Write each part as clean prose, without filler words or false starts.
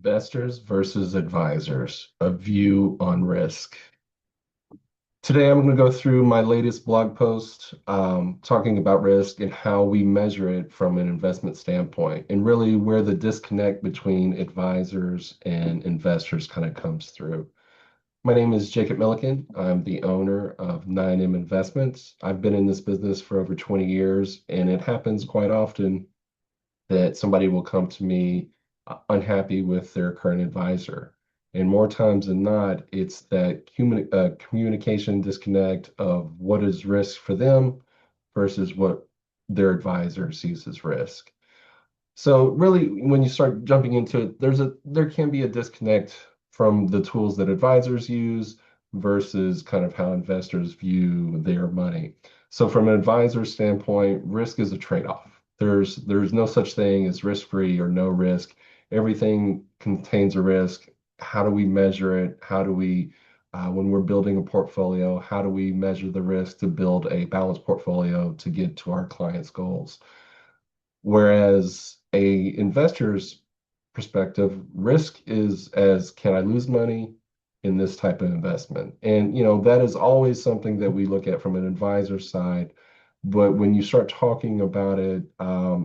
Investors versus advisors, a view on risk. Today, I'm going to go through my latest blog post talking about risk and how we measure it from an investment standpoint, and really where the disconnect between advisors and investors kind of comes through. My name is Jacob Milliken. I'm the owner of 9M Investments. I've been in this business for over 20 years, and it happens quite often that somebody will come to me unhappy with their current advisor. And more times than not, it's that communication disconnect of what is risk for them versus what their advisor sees as risk. So really, when you start jumping into it, there can be a disconnect from the tools that advisors use versus kind of how investors view their money. So from an advisor standpoint, risk is a trade-off. There's no such thing as risk-free or no risk. Everything contains a risk. How do we measure it? How do we, when we're building a portfolio, how do we measure the risk to build a balanced portfolio to get to our clients' goals? Whereas a investor's perspective, risk is as can I lose money in this type of investment? And that is always something that we look at from an advisor side. But when you start talking about it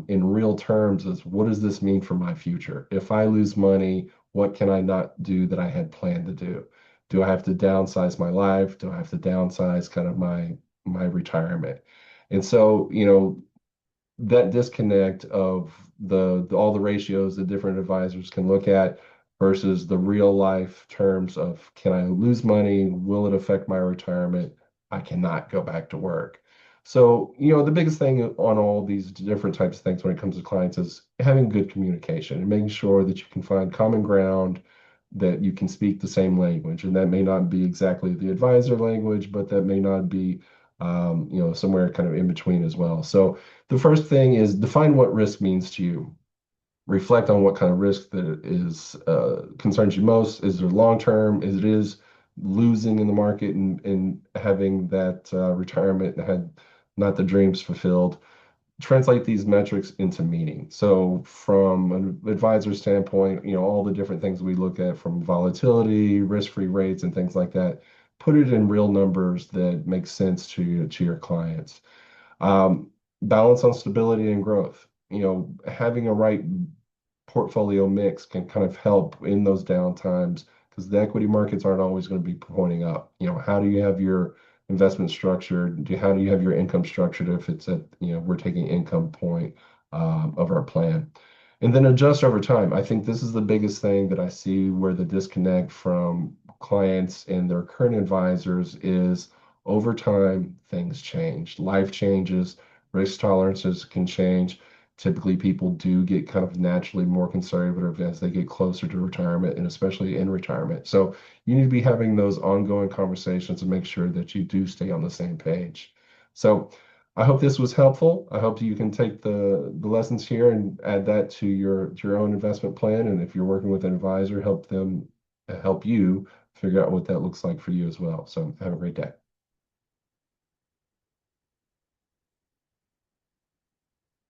in real terms, is what does this mean for my future? If I lose money, what can I not do that I had planned to do? Do I have to downsize my life? Do I have to downsize kind of my retirement? And so, that disconnect of all the ratios that different advisors can look at versus the real life terms of can I lose money? Will it affect my retirement? I cannot go back to work. So, the biggest thing on all these different types of things when it comes to clients is having good communication and making sure that you can find common ground, that you can speak the same language. And that may not be exactly the advisor language, but that may not be, somewhere kind of in between as well. So the first thing is define what risk means to you. Reflect on what kind of risk that is concerns you most. Is there long term? Is it is losing in the market and having that retirement and had not the dreams fulfilled? Translate these metrics into meaning. So from an advisor standpoint, all the different things we look at from volatility, risk-free rates, and things like that, put it in real numbers that make sense to your clients. Balance on stability and growth. Having a right portfolio mix can kind of help in those down times because the equity markets aren't always going to be pointing up. How do you have your investment structured? How do you have your income structured if it's at, we're taking income point of our plan? And then adjust over time. I think this is the biggest thing that I see where the disconnect from clients and their current advisors is over time, things change. Life changes, risk tolerances can change. Typically, people do get kind of naturally more conservative as they get closer to retirement and especially in retirement. So you need to be having those ongoing conversations and make sure that you do stay on the same page. So I hope this was helpful. I hope you can take the lessons here and add that to your own investment plan. And if you're working with an advisor, help them help you figure out what that looks like for you as well. So have a great day.